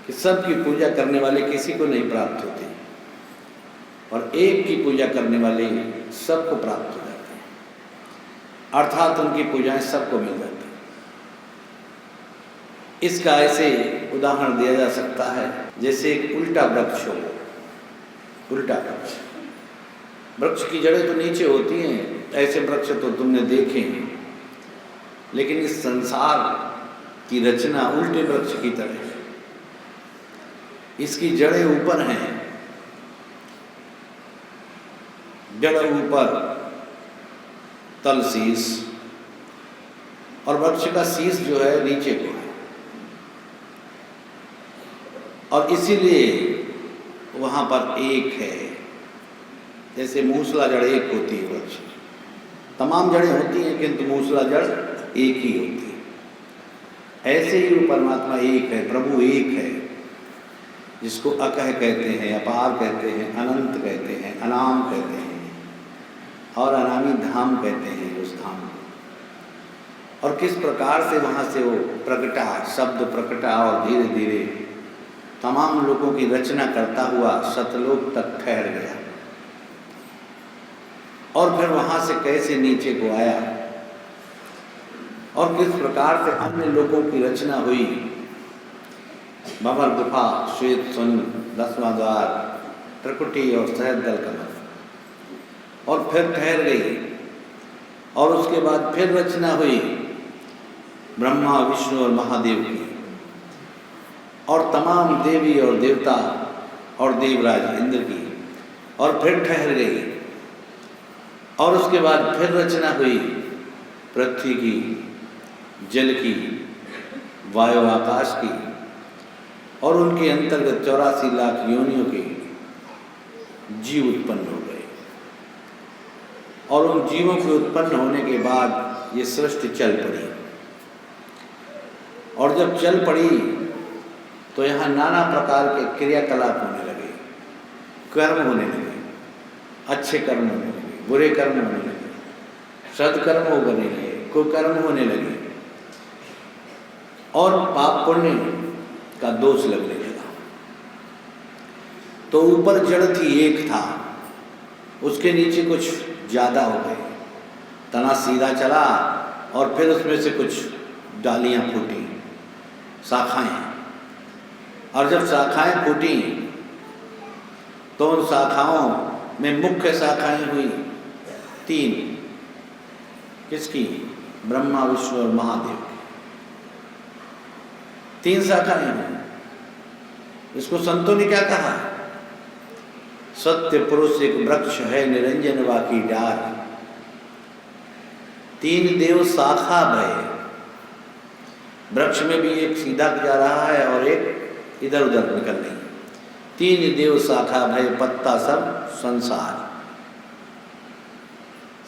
कि सबकी पूजा करने वाले किसी को नहीं प्राप्त होते और एक की पूजा करने वाले सबको प्राप्त हो जाते हैं, अर्थात उनकी पूजाएं सबको मिल जाती हैं। इसका ऐसे उदाहरण दिया जा सकता है जैसे एक उल्टा वृक्ष हो। उल्टा वृक्ष की जड़ें तो नीचे होती हैं, ऐसे वृक्ष तो तुमने देखे हैं, लेकिन इस संसार की रचना उल्टे वृक्ष की तरह है। इसकी जड़ें ऊपर हैं, जड़ ऊपर, तल शीश, और वृक्ष का शीश जो है नीचे को है, और इसीलिए वहाँ पर एक है। जैसे मूसला जड़ एक होती है वृक्ष, तमाम जड़ें होती हैं किंतु मूसला जड़ एक ही होती है। ऐसे ही वो परमात्मा एक है, प्रभु एक है, जिसको अकह कहते हैं, अपार कहते हैं, अनंत कहते हैं, अनाम कहते हैं और अनामी धाम कहते हैं उस धाम को। और किस प्रकार से वहाँ से वो प्रकटा, शब्द प्रकटा और धीरे धीरे तमाम लोगों की रचना करता हुआ सतलोक तक ठहर गया, और फिर वहाँ से कैसे नीचे को आया और किस प्रकार से अन्य लोगों की रचना हुई। भंवर गुफा, श्वेत सुन, 10वां द्वार, त्रिकुटी और सहस्त्रदल कमल, और फिर ठहर गई, और उसके बाद फिर रचना हुई ब्रह्मा, विष्णु और महादेव की, और तमाम देवी और देवता और देवराज इंद्र की, और फिर ठहर गई, और उसके बाद फिर रचना हुई पृथ्वी की, जल की, वायु आकाश की, और उनके अंतर्गत 84 लाख योनियों के जीव उत्पन्न हो गए। और उन जीवों के उत्पन्न होने के बाद ये सृष्टि चल पड़ी, और जब चल पड़ी तो यहाँ नाना प्रकार के क्रियाकलाप होने लगे, कर्म होने लगे, अच्छे कर्म होने लगे, बुरे कर्म होने लगे, सदकर्म होने लगे, कुकर्म होने लगे, और पाप पुण्य का दोष लगने लगा। तो ऊपर जड़ थी, एक था, उसके नीचे कुछ ज़्यादा हो गए, तना सीधा चला, और फिर उसमें से कुछ डालियाँ फूटी, शाखाएं, और जब शाखाएं फूटी तो उन शाखाओं में मुख्य शाखाएं हुई 3, किसकी? ब्रह्मा, विष्णु और महादेव की 3 शाखाएं हैं। इसको संतों ने क्या कहा? सत्य पुरुष एक वृक्ष है, निरंजन वाकी डार, 3 देव शाखा भय। वृक्ष में भी एक सीधा जा रहा है और एक इधर उधर निकल रही है। 3 देव शाखा भय, पत्ता सब संसार।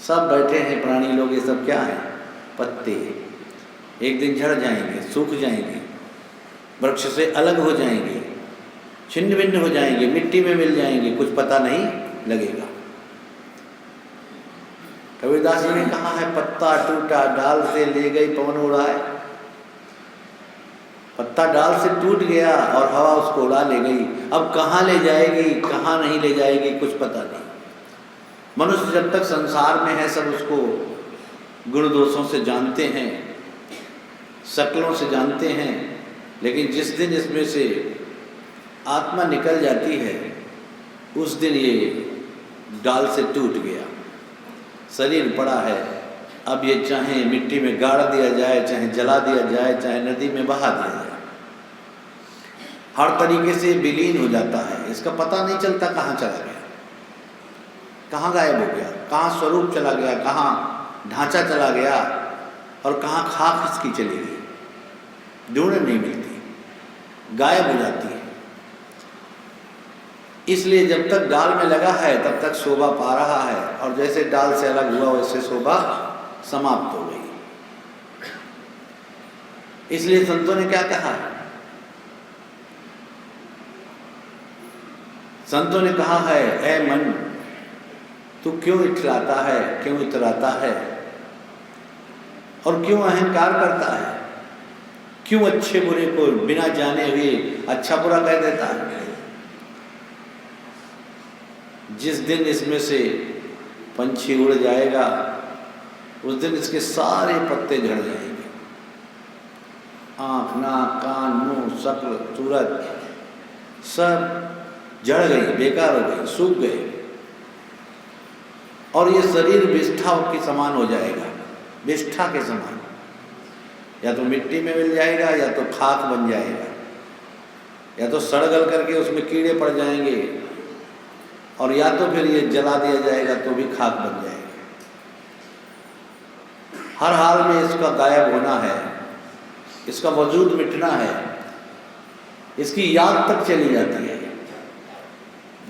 सब बैठे हैं प्राणी लोग, ये सब क्या है? पत्ते। एक दिन झड़ जाएंगे, सूख जाएंगे, वृक्ष से अलग हो जाएंगे, छिन्न भिन्न हो जाएंगे, मिट्टी में मिल जाएंगे, कुछ पता नहीं लगेगा। कबीरदास जी ने कहा है, पत्ता टूटा डाल से ले गई पवन उड़ाए। पत्ता डाल से टूट गया और हवा उसको उड़ा ले गई। अब कहाँ ले जाएगी, कहाँ नहीं ले जाएगी, कुछ पता नहीं। मनुष्य जब तक संसार में है सब उसको गुण दोषों से जानते हैं, शक्लों से जानते हैं, लेकिन जिस दिन इसमें से आत्मा निकल जाती है उस दिन ये डाल से टूट गया, शरीर पड़ा है। अब ये चाहे मिट्टी में गाड़ दिया जाए, चाहे जला दिया जाए, चाहे नदी में बहा दिया जाए, हर तरीके से विलीन हो जाता है। इसका पता नहीं चलता कहाँ चला गया, कहाँ गायब हो गया, कहाँ स्वरूप चला गया, कहाँ ढांचा चला गया, और कहाँ खाक इसकी चली गई, ढूंढ नहीं मिलती, गायब हो जाती है। इसलिए जब तक डाल में लगा है तब तक शोभा पा रहा है, और जैसे डाल से अलग हुआ वैसे शोभा समाप्त हो गई। इसलिए संतों ने क्या कहा? संतों ने कहा है, ऐ मन तू क्यों इतराता है, क्यों इतराता है, और क्यों अहंकार करता है, क्यों अच्छे बुरे को बिना जाने हुए अच्छा बुरा कह देता है? जिस दिन इसमें से पंछी उड़ जाएगा उस दिन इसके सारे पत्ते झड़ जाएंगे। आँख, नाक, कान, मुंह, शक्ल, सूरत सब जड़ गई, बेकार हो गई, सूख गए और ये शरीर विष्ठा के समान हो जाएगा, विष्ठा के समान। या तो मिट्टी में मिल जाएगा या तो खाक बन जाएगा या तो सड़ गल करके उसमें कीड़े पड़ जाएंगे और या तो फिर ये जला दिया जाएगा तो भी खाक बन जाएगा। हर हाल में इसका गायब होना है, इसका वजूद मिटना है, इसकी याद तक चली जाती है।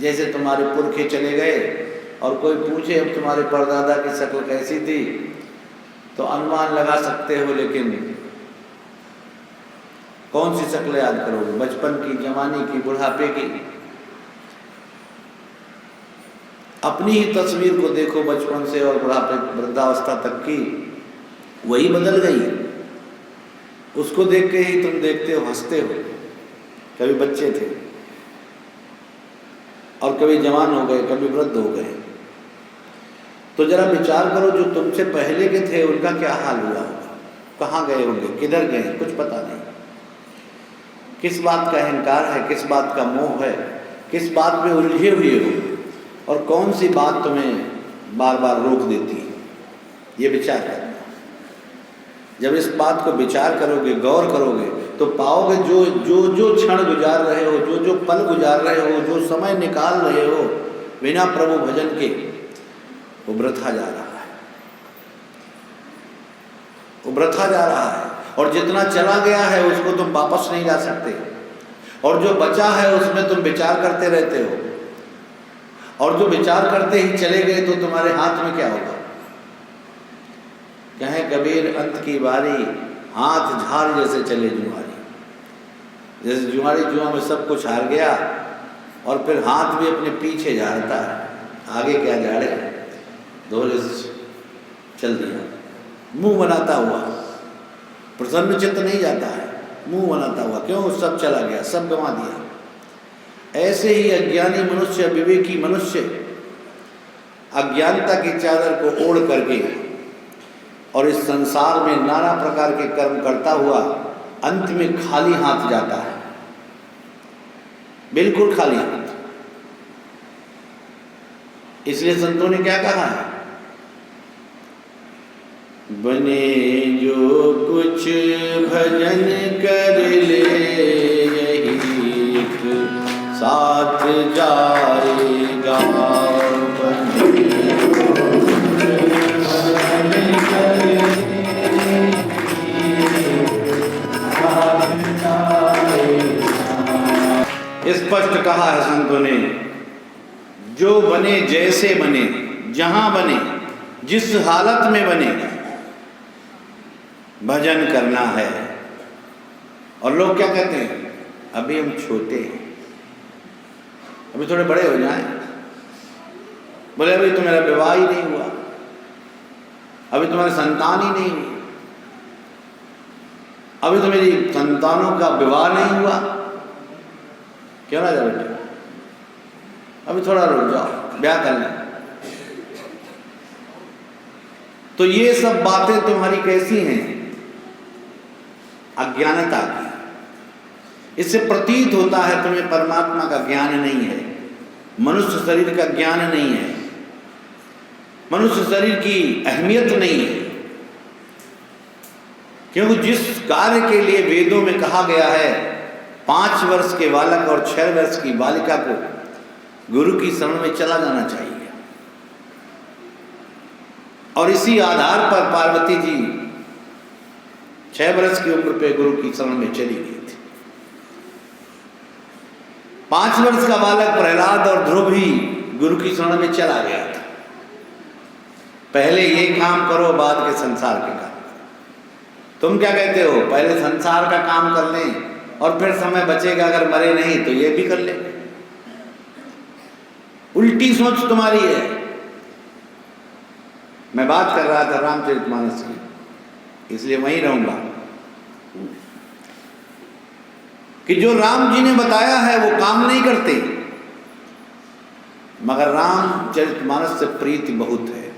जैसे तुम्हारे पुरखे चले गए और कोई पूछे अब तुम्हारे परदादा की शक्ल कैसी थी तो अनुमान लगा सकते हो, लेकिन कौन सी शक्ल याद करोगे? बचपन की, जवानी की, बुढ़ापे की? अपनी ही तस्वीर को देखो बचपन से और बुढ़ापे वृद्धावस्था तक की, वही बदल गई। उसको देख के ही तुम देखते हो, हंसते हो। कभी बच्चे थे और कभी जवान हो गए, कभी वृद्ध हो गए। तो जरा विचार करो जो तुमसे पहले के थे उनका क्या हाल हुआ होगा, कहाँ गए होंगे, किधर गए, कुछ पता नहीं। किस बात का अहंकार है, किस बात का मोह है, किस बात में उलझे हुए हो और कौन सी बात तुम्हें बार बार रोक देती है, ये विचार करना। जब इस बात को विचार करोगे, गौर करोगे तो पाओगे जो जो जो क्षण गुजार रहे हो, जो जो पल गुजार रहे हो, जो समय निकाल रहे हो बिना प्रभु भजन के, वो वृथा जा रहा है, वो वृथा जा रहा है। और जितना चला गया है उसको तुम वापस नहीं ला सकते और जो बचा है उसमें तुम विचार करते रहते हो और जो विचार करते ही चले गए तो तुम्हारे हाथ में क्या होगा? कहें कबीर अंत की बारी हाथ झाड़ जैसे चले जुआरी। जैसे जुआरी जुआ में सब कुछ हार गया और फिर हाथ भी अपने पीछे झाड़ता है, आगे क्या झाड़े, धोले चल दिया, मुंह बनाता हुआ, प्रसन्न चित्त नहीं जाता है, मुंह बनाता हुआ। क्यों? सब चला गया, सब गंवा दिया। ऐसे ही अज्ञानी मनुष्य, विवेकी मनुष्य अज्ञानता की चादर को ओढ़ करके और इस संसार में नाना प्रकार के कर्म करता हुआ अंत में खाली हाथ जाता है, बिल्कुल खाली हाथ। इसलिए संतों ने क्या कहा है? बने जो कुछ भजन कर ले यही साथ जाएगा। स्पष्ट कहा है संतों ने, जो बने जैसे बने, जहां बने, जिस हालत में बने, भजन करना है। और लोग क्या कहते हैं? अभी हम छोटे हैं, अभी थोड़े बड़े हो जाएं। बोले अभी तो मेरा विवाह ही नहीं हुआ, अभी तुम्हारी संतान ही नहीं हुई, अभी तो मेरी संतानों का विवाह नहीं हुआ। क्यों ना जाओ बेटे, अभी थोड़ा रुक जाओ, ब्याह कर लें। तो ये सब बातें तुम्हारी कैसी हैं? अज्ञानता की। इससे प्रतीत होता है तुम्हें परमात्मा का ज्ञान नहीं है, मनुष्य शरीर का ज्ञान नहीं है, मनुष्य शरीर की अहमियत नहीं है। क्योंकि जिस कार्य के लिए वेदों में कहा गया है 5 वर्ष के बालक और 6 वर्ष की बालिका को गुरु की शरण में चला जाना चाहिए, और इसी आधार पर पार्वती जी 6 वर्ष की उम्र पे गुरु की शरण में चली गई थी। 5 वर्ष का बालक प्रहलाद और ध्रुव भी गुरु की शरण में चला गया था। पहले ये काम करो, बाद के संसार के काम। तुम क्या कहते हो? पहले संसार का काम कर लें और फिर समय बचेगा, अगर मरे नहीं तो ये भी कर ले। उल्टी सोच तुम्हारी है। मैं बात कर रहा था रामचरितमानस की, इसलिए वहीं रहूंगा। कि जो राम जी ने बताया है वो काम नहीं करते, मगर रामचरितमानस से प्रीति बहुत है,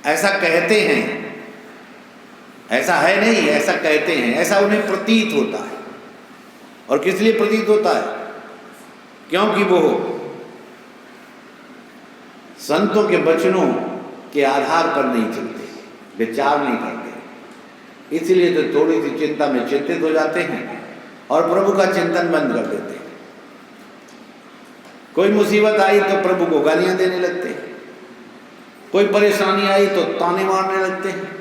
ऐसा कहते हैं। ऐसा है नहीं, ऐसा कहते हैं, ऐसा उन्हें प्रतीत होता है। और किस लिए प्रतीत होता है? क्योंकि वो संतों के वचनों के आधार पर नहीं चलते, विचार नहीं करते, इसलिए तो थोड़ी सी चिंता में चिंतित हो जाते हैं और प्रभु का चिंतन बंद कर देते हैं। कोई मुसीबत आई तो प्रभु को गालियां देने लगते हैं, कोई परेशानी आई तो ताने मारने लगते हैं।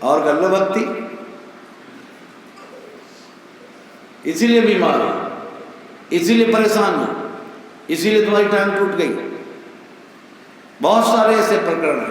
और कर लो भक्ति, इसीलिए बीमार हो, इसीलिए परेशान हो, इसीलिए तुम्हारी टांग टूट गई। बहुत सारे ऐसे प्रकरण हैं।